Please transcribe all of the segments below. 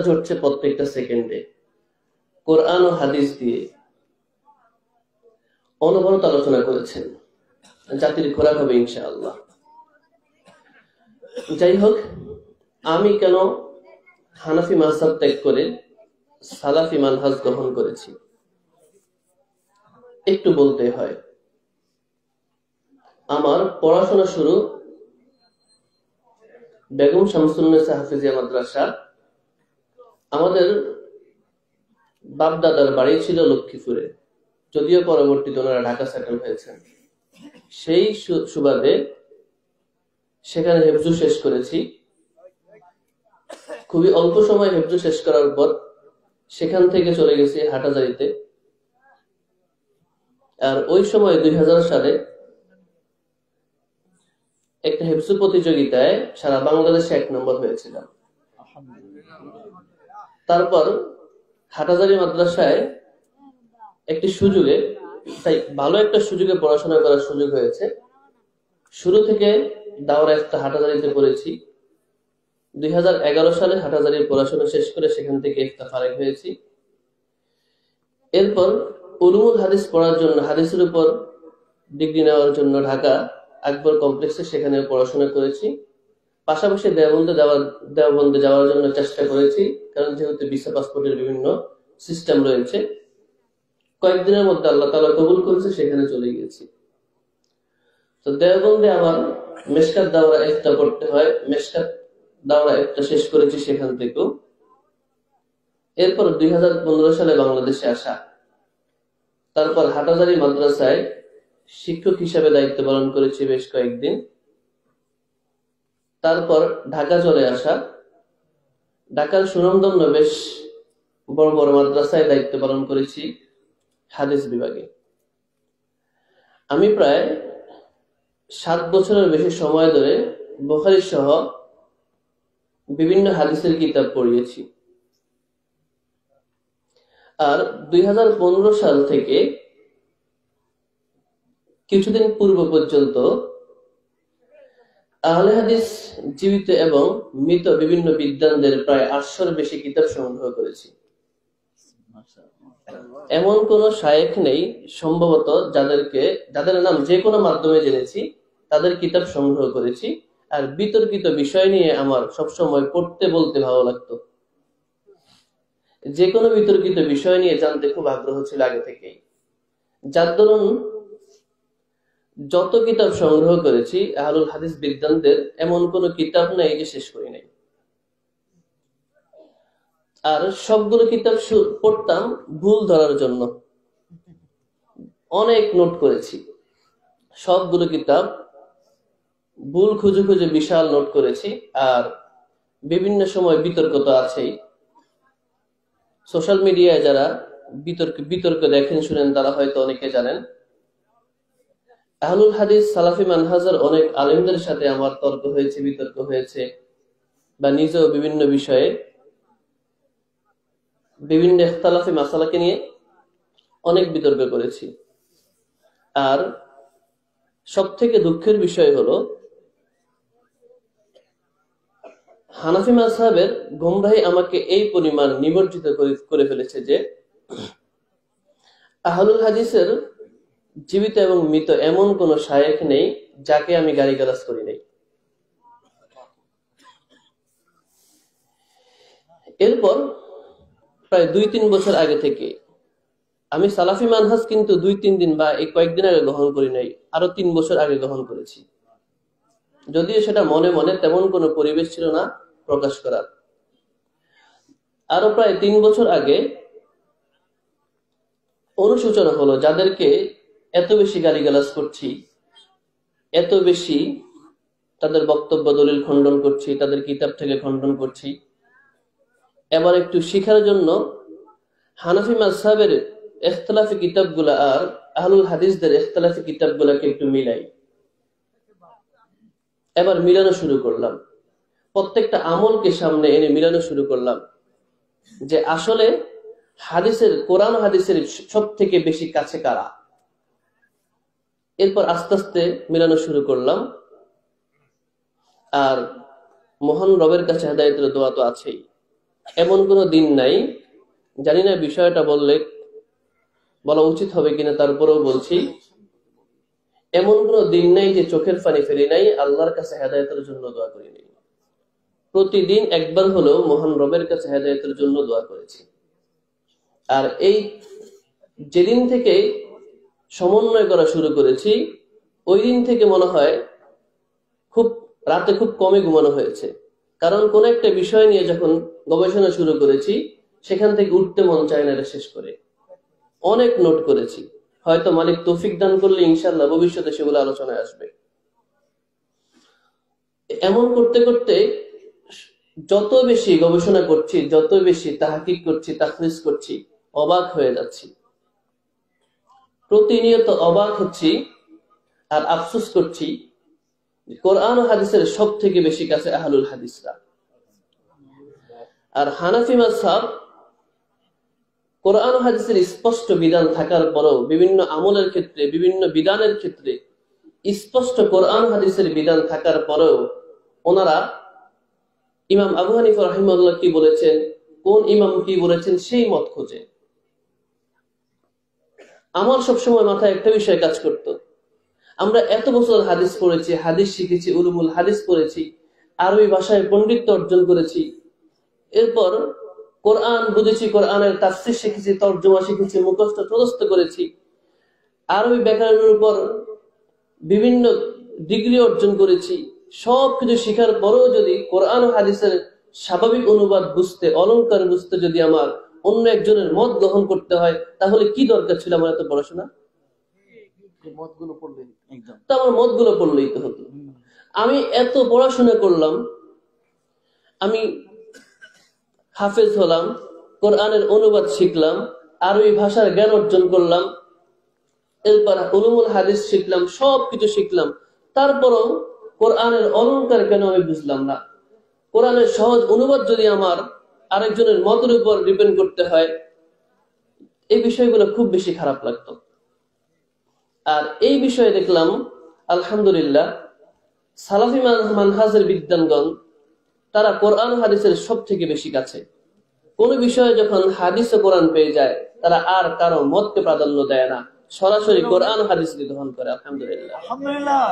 ঝরছে প্রত্যেকটা সেকেন্ডে কোরআন ও হাদিস দিয়ে অনবরত আলোচনা করেছেন। জাতির খোরাক হবে ইনশাআল্লাহ। যাই হোক, আমি কেন হানাফি মাযহাব ত্যাগ করে সালাফি মানহাজ গ্রহণ করেছি একটু বলতে হয়। আমার পড়াশোনা শুরু বেগম শামসুন্নেসা হাফিজিয়া মাদ্রাসা। আমাদের বাপ দাদার বাড়ি ছিল লক্ষ্মীপুরে, যদিও পরবর্তীতে ওনারা ঢাকা সেটেল হয়েছেন। সেই সুবাদে সেখানে হেফজু শেষ করেছি। খুবই অল্প সময় হেফজু শেষ করার পর সেখান থেকে চলে গেছি হাটাজারিতে। আর ওই সময় 2000 সালে একটা হেফজু প্রতিযোগিতায় সারা বাংলাদেশে 1 নম্বর হয়েছিল। তারপর হাটাজারি মাদ্রাসায় একটি সুযোগে, তাই ভালো একটা সুযোগে পড়াশোনা করার সুযোগ হয়েছে। শুরু থেকে দাওরা একটা হাটাজারিতে পড়েছি। 2011 সালে হাটাজারির পড়াশোনা শেষ করে সেখান থেকে একটা ফারেক হয়েছি। এরপর উলুমুল হাদিস পড়ার জন্য, হাদিসের উপর ডিগ্রি নেওয়ার জন্য ঢাকা আকবর কমপ্লেক্সে সেখানে পড়াশোনা করেছি। পাশাপাশি দেওবন্দে যাওয়ার জন্য চেষ্টা করেছি, কারণ যেহেতু ভিসা পাসপোর্টের বিভিন্ন সিস্টেম রয়েছে। কয়েকদিনের মধ্যে আল্লাহ তাআলা কবুল করেছে, সেখানে চলে গিয়েছি। তো দেওবন্দে আমার মেশকাত দাওরা একটা পড়তে হয়, মেশকাত দাওরা একটা শেষ করেছি সেখান থেকেও। এরপর 2015 সালে বাংলাদেশে আসা। তারপর হাটাজারি মাদ্রাসায় শিক্ষক হিসেবে দায়িত্ব পালন করেছি বেশ কয়েকদিন। তারপর ঢাকা চলে আসা। ঢাকার সুনামধন্য বেশ বড় বড় মাদ্রাসায় দায়িত্ব পালন করেছি হাদিস বিভাগে। আমি প্রায় 7 বছরের বেশি সময় ধরে বুখারী সহ বিভিন্ন হাদিসের কিতাব পড়িয়েছি। আর 2015 সাল থেকে কিছুদিন পূর্ব পর্যন্ত আহলে হাদিস জীবিত এবং মৃত বিভিন্ন বিদ্বানদের প্রায় 800-এর বেশি কিতাব সংগ্রহ করেছি। এমন কোন শায়েখ নেই সম্ভবত যাদের নাম যে কোনো মাধ্যমে জেনেছি, তাদের কিতাব সংগ্রহ করেছি। আর বিতর্কিত বিষয় নিয়ে আমার সবসময় পড়তে বলতে ভালো লাগতো। যে কোনো বিতর্কিত বিষয় নিয়ে জানতে খুব আগ্রহ ছিল আগে থেকেই। যার দরুন যত কিতাব সংগ্রহ করেছি আহলুল হাদিস বিদ্বানদের, এমন কোন কিতাব নেই যে শেষ করি নাই। আর সবগুলো কিতাব পড়তাম ভুল ধরার জন্য, অনেক নোট করেছি। সবগুলো কিতাব ভুল খুঁজে খুঁজে বিশাল নোট করেছি। আর বিভিন্ন সময় বিতর্ক তো আছেই। সোশ্যাল মিডিয়ায় যারা বিতর্ক দেখেন শুনেন তারা হয়তো অনেকে জানেন। আহলুল হাদিস সালাফি মানহাজের অনেক আলেমদের সাথে আমার তর্ক হয়েছে, বিতর্ক হয়েছে, বা নিজেও বিভিন্ন বিষয়ে বিভিন্ন ইখতিলাফি মাসালাকে নিয়ে অনেক বিতর্ক করেছি। আর সবথেকে দুঃখের বিষয় হলো হানাফি মাযহাবের গোমরাহি আমাকে এই পরিমাণ নিমজ্জিত করে ফেলেছে যে আহলুল হাদিসের জীবিত এবং মৃত এমন কোন শায়েখ নেই যাকে আমি গালিগালাজ করি নাই। এরপর প্রায় 2-3 বছর আগে থেকে আমি সালাফি মানহাজ কিন্তু 2-3 দিন বা এই কয়েকদিন আগে গ্রহণ করি নাই, আরো 3 বছর আগে গ্রহণ করেছি। যদিও সেটা মনে মনে তেমন কোনো পরিবেশ ছিল না প্রকাশ করার। আরো প্রায় 3 বছর আগে অনুশোচনা হলো, যাদেরকে এত বেশি গালিগালাজ করছি, এত বেশি তাদের বক্তব্য দলিল খণ্ডন করছি, তাদের কিতাব থেকে খণ্ডন করছি, এবার একটু শিখার জন্য হানাফি মাযহাবের ইখতিলাফি কিতাবগুলা আর আহলুল হাদিসদের ইখতিলাফি কিতাবগুলাকে একটু মিলাই। এবার মিলানো শুরু করলাম, প্রত্যেকটা আমলকে সামনে এনে মিলানো শুরু করলাম যে আসলে হাদিসের, কোরআন হাদিসের সব থেকে বেশি কাছে কারা। এরপর আস্তে আস্তে মিলানো শুরু করলাম। আর মহান রবের কাছে হেদায়েতের দোয়া তো আছেই। এমন কোনো দিন নাই, জানি না বিষয়টা বলা উচিত হবে কিনা, তারপরেও বলছি, এমন কোনো দিন নাই যে চোখের পানি ফেলি নাই, আল্লাহর কাছে হেদায়েতের জন্য দোয়া করি নাই। প্রতিদিন একবার হলেও মহান রবের কাছে হেদায়েতের জন্য দোয়া করেছি। আর এই যেদিন থেকে সমন্বয় করা শুরু করেছি, ওই দিন থেকে মনে হয় খুব রাতে খুব কমই ঘুমানো হয়েছে। কারণ কোন একটা বিষয় নিয়ে যখন গবেষণা শুরু করেছি, সেখান থেকে উঠতে মন চায় না এটা শেষ করে। অনেক নোট করেছি, হয়তো মালিক তৌফিক দান করলে ইনশাআল্লাহ ভবিষ্যতে সেগুলো আলোচনায় আসবে। এমন করতে করতে যত বেশি গবেষণা করছি, যত বেশি তাহকিক করছি, তাখরিজ করছি, অবাক হয়ে যাচ্ছি। প্রতিনিয়ত অবাক হচ্ছি আর আফসোস করছি, কোরআন ও হাদিসের সব থেকে বেশি কাছে আহলুল হাদিসরা। আর হানাফি মাযহাব কোরআন ও হাদিসের স্পষ্ট বিধান থাকার পরেও বিভিন্ন আমলের ক্ষেত্রে, বিভিন্ন বিধানের ক্ষেত্রে স্পষ্ট কোরআন হাদিসের বিধান থাকার পরেও ওনারা ইমাম আবু হানিফা রাহিমাহুল্লাহ কি বলেছেন, কোন ইমাম কি বলেছেন, সেই মত খোঁজে। আমার সবসময় মাথায় একটা বিষয় কাজ করতো, আমরা এত বছর হাদিস পড়েছি, হাদিস শিখেছি, উলুমুল হাদিস পড়েছি, আরবি ভাষায় পণ্ডিত্য অর্জন করেছি, এরপর কোরআন বুঝেছি, কোরআনের তাফসীর শিখেছি, তরজমা শিখেছি, মুখস্থ টুখস্থ করেছি, আরবি ব্যাকরণের উপর বিভিন্ন ডিগ্রি অর্জন করেছি। সবকিছু শিখার পরেও যদি কোরআন ও হাদিসের স্বাভাবিক অনুবাদ বুঝতে, অলংকার বুঝতে যদি আমার অন্য একজনের মত গ্রহণ করতে হয়, তাহলে কি দরকার ছিল আমার এত পড়াশোনা? তো আমার মতগুলো পড়লেই তো হতো। আমি এত পড়াশোনা করলাম, আমি হাফেজ হলাম, কোরআনের অনুবাদ শিখলাম, আরবি ভাষার জ্ঞান অর্জন করলাম, এরপর উলুমুল হাদিস শিখলাম, সবকিছু শিখলাম, তারপরও কোরআনের অলংকার কেন আমি বুঝলাম না? কোরআনের সহজ অনুবাদ যদি আমার আরেকজনের মতের উপর ডিপেন্ড করতে হয়, এই বিষয়গুলো খুব বেশি খারাপ লাগতো। আর এই বিষয়ে দেখলাম আলহামদুলিল্লাহ সালাফি মানহাজের বিদ্বানগণ তারা কোরআন হাদিসের সব থেকে বেশি কাছে। কোন বিষয়ে যখন হাদিস ও কোরআন পেয়ে যায়, তারা আর কারো মতকে প্রাধান্য দেয় না, সরাসরি কোরআন হাদিসকে গ্রহণ করে। আলহামদুলিল্লাহ,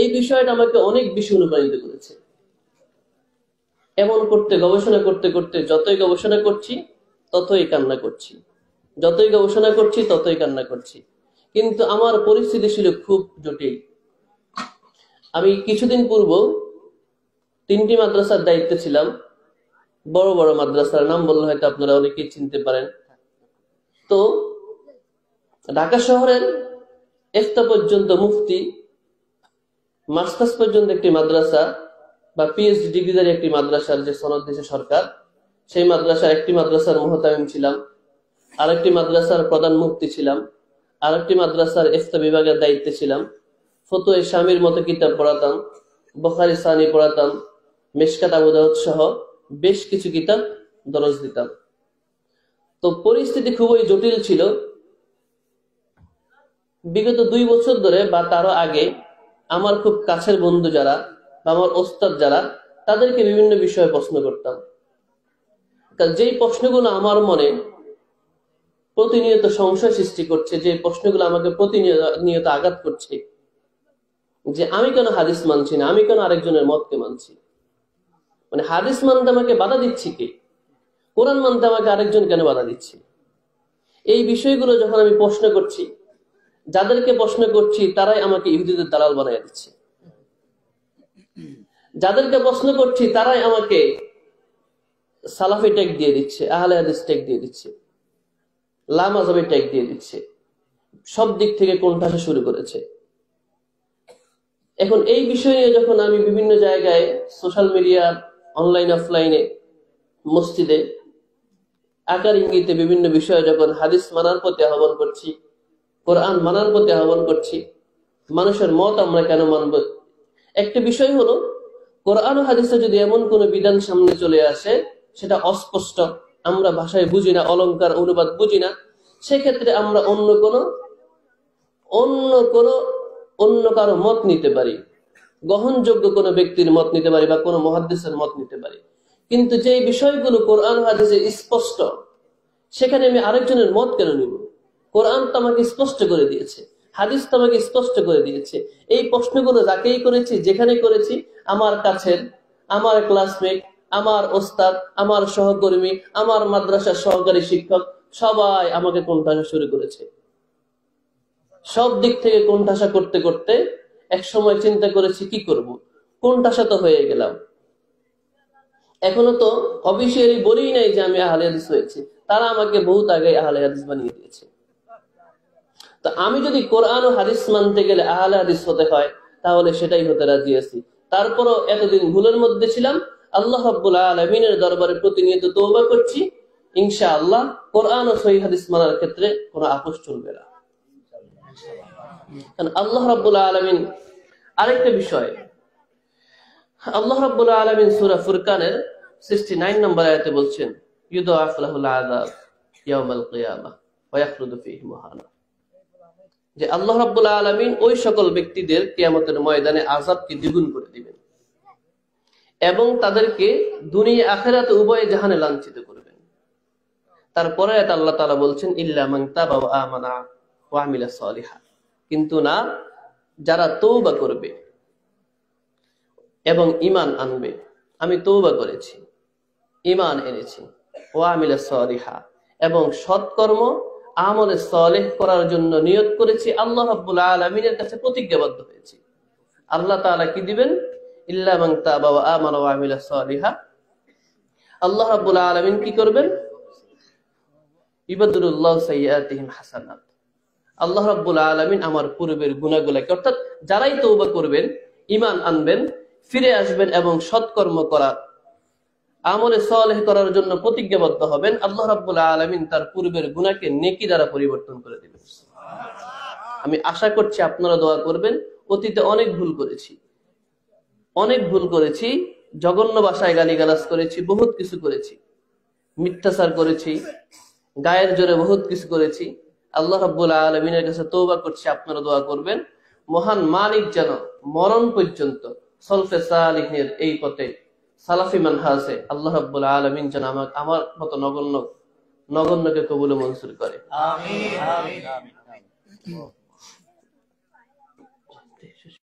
এই বিষয়টা আমাকে অনেক বেশি অনুপ্রাণিত করেছে। এমন করতে, গবেষণা করতে করতে যতই গবেষণা করছি ততই কান্না করছি, যতই গবেষণা করছি ততই কান্না করছি। কিন্তু আমার পরিস্থিতি ছিল খুব জটিল। আমি কিছুদিন পূর্ব 3টি মাদ্রাসার দায়িত্বে ছিলাম, বড় বড় মাদ্রাসার নাম বললে হয়তো আপনারা অনেকেই চিনতে পারেন। তো ঢাকা শহরের ইফতা পর্যন্ত মুফতি, মাস্টার্স পর্যন্ত একটি মাদ্রাসা বা পিএইচডি ডিগ্রিধারী একটি মাদ্রাসার যে সনদ দিয়েছে সরকার, সেই মাদ্রাসার একটি মাদ্রাসার মুহতামিম ছিলাম, আরেকটি মাদ্রাসার প্রধান মুফতি ছিলাম, আরেকটি মাদ্রাসার ইফতা বিভাগের দায়িত্বে ছিলাম। ফতোয়া শামির মতো কিতাব পড়াতাম, বুখারী সানি পড়াতাম, মিশকাত আবু দাউদ সহ বেশ কিছু কিতাব দরজ দিতাম। তো পরিস্থিতি খুবই জটিল ছিল। বিগত 2 বছর ধরে বা তারও আগে আমার খুব কাছের বন্ধু যারা বা আমার ওস্তাদ যারা, তাদেরকে বিভিন্ন বিষয়ে প্রশ্ন করতাম। যেই প্রশ্নগুলো আমার মনে প্রতিনিয়ত সংশয় সৃষ্টি করছে, যে প্রশ্নগুলো আমাকে প্রতিনিয়ত আঘাত করছে, যে আমি কেন হাদিস মানছি না, আমি কেন আরেকজনের মতকে মানছি, মানে হাদিস মানতে আমাকে বাধা দিচ্ছি কে, কোরআন মানতে আমাকে আরেকজন কেন বাধা দিচ্ছে। এই বিষয়গুলো যখন আমি প্রশ্ন করছি, যাদেরকে প্রশ্ন করছি তারাই আমাকে ইহুদিদের দালাল বানিয়ে দিচ্ছে, যাদেরকে প্রশ্ন করছি তারাই আমাকে সালাফি ট্যাগ দিয়ে দিচ্ছে, আহলে হাদিস ট্যাগ দিয়ে দিচ্ছে, লামাযাবি ট্যাগ দিয়ে দিচ্ছে, সব দিক থেকে কোণঠাসা শুরু করেছে। এখন এই বিষয়ে যখন আমি বিভিন্ন জায়গায় সোশ্যাল মিডিয়া, অনলাইন অফলাইনে, মসজিদে আকার ইঙ্গিতে বিভিন্ন বিষয়ে যখন হাদিস মানার প্রতি আহ্বান করছি, কোরআন মানার প্রতি আহ্বান করছি, মানুষের মত আমরা কেন মানব? একটা বিষয় হলো, কোরআন ও হাদিসে যদি এমন কোন বিধান সামনে চলে আসে, সেটা অস্পষ্ট, আমরা ভাষায় বুঝি না, অলংকার অনুবাদ বুঝি না, সেক্ষেত্রে আমরা অন্য কারো মত নিতে পারি, গ্রহণযোগ্য কোনো ব্যক্তির মত নিতে পারি বা কোনো মুহাদ্দিসের মত নিতে পারি। কিন্তু যে বিষয়গুলো কোরআন হাদিসে স্পষ্ট, সেখানে আমি আরেকজনের মত কেন নিব? কোরআন তো আমাকে স্পষ্ট করে দিয়েছে, হাদিস তো আমাকে স্পষ্ট করে দিয়েছে। এই প্রশ্নগুলো যাকেই করেছি, যেখানে করেছি, আমার কাছের, আমার ক্লাসমেট, আমার ওস্তাদ, আমার সহকর্মী, আমার মাদ্রাসার সহকারী শিক্ষক সবাই আমাকে কোণঠাসা শুরু করেছে। সব দিক থেকে কোণঠাসা করতে করতে এক সময় চিন্তা করেছি কি করব, কোণঠাসা তো হয়ে গেলাম। এখনো তো অফিসিয়ালি বলি নাই যে আমি আহলে হাদিস হয়েছি, তারা আমাকে বহুত আগে আহলে হাদিস বানিয়ে দিয়েছে। তো আমি যদি কোরআন ও হাদিস মানতে গেলে আহলে হাদিস হতে হয়, তাহলে সেটাই হতে রাজি আছি। তারপরও এতদিন ভুলের মধ্যে ছিলাম, আল্লাহ রাব্বুল আলামিনের দরবারে প্রতিনিয়ত তওবা করছি। ইনশাআল্লাহ কোরআন ও সহিহ হাদিস মানার ক্ষেত্রে কোনো আপোষ চলবে না। কারণ আল্লাহ রাব্বুল আলামিন আরেকটা বিষয়, আল্লাহ রাব্বুল আলামিন সূরা ফুরকানের 69 নম্বর আয়াতে বলছেন, ইউদাআফ লাহুল আযাব ইয়াউমাল কিয়ামাহ ওয়া ইয়াখলুদু ফীহি মুহানা, যে আল্লাহ রাব্বুল আলামিন ওই সকল ব্যক্তিদের কিয়ামতের ময়দানে আযাবকে দ্বিগুণ করে দিবেন এবং তাদেরকে দুনিয়া আখিরাতে উভয় জাহানে লাঞ্ছিত করবেন। তারপরে আল্লাহ তাআলা বলছেন, ইল্লা মান তাবা ওয়া আমানা ওয়া আমিলা সালিহান, কিন্তু না, যারা তওবা করবে এবং ঈমান আনবে। আমি তওবা করেছি, ঈমান এনেছি, ওয়া আমিলা সালিহা, এবং সৎকর্ম আমলে সালেহ করার জন্য নিয়ত করেছি, আল্লাহ রাব্বুল আলামিনের কাছে প্রতিজ্ঞাবদ্ধ হয়েছি। আল্লাহ তাআলা কি দিবেন? ইল্লা মান তাবা ওয়া আমানা ওয়া আমিলা সালিহা। আল্লাহ রাব্বুল আলামিন কি করবেন? ইবাদুল্লাহ সাইয়্যাতিহিম হাসানাত। আল্লাহ রাব্বুল আলামিন আমার পূর্বের গুনাহগুলোকে, অর্থাৎ যারাই তওবা করবেন, ঈমান আনবেন, ফিরে আসবেন এবং সৎকর্ম করার, আমলে সালেহ করার জন্য প্রতিজ্ঞাবদ্ধ হবেন, আল্লাহ রাব্বুল আলামিন তার পূর্বের গুনাহকে নেকি দ্বারা পরিবর্তন করে দিবেন। আমি আশা করছি আপনারা দোয়া করবেন। অতীতে অনেক ভুল করেছি, জঘন্য ভাষায় গালিগালাজ করেছি, বহুত কিছু করেছি, মিথ্যাচার করেছি, গায়ের জোরে বহুত কিছু করেছি। আল্লাহ রাব্বুল আলামিনের কাছে তওবা করছি, আপনারা দোয়া করবেন মহান মালিক যেন মরণ পর্যন্ত সলফে সালিহিনের এই পথে, সালাফি মানহাজে আল্লাহ রাব্বুল আলামিন যেন আমার মতো নগণ্যকে কবুল ও মঞ্জুর করে। আমিন আমিন আমিন।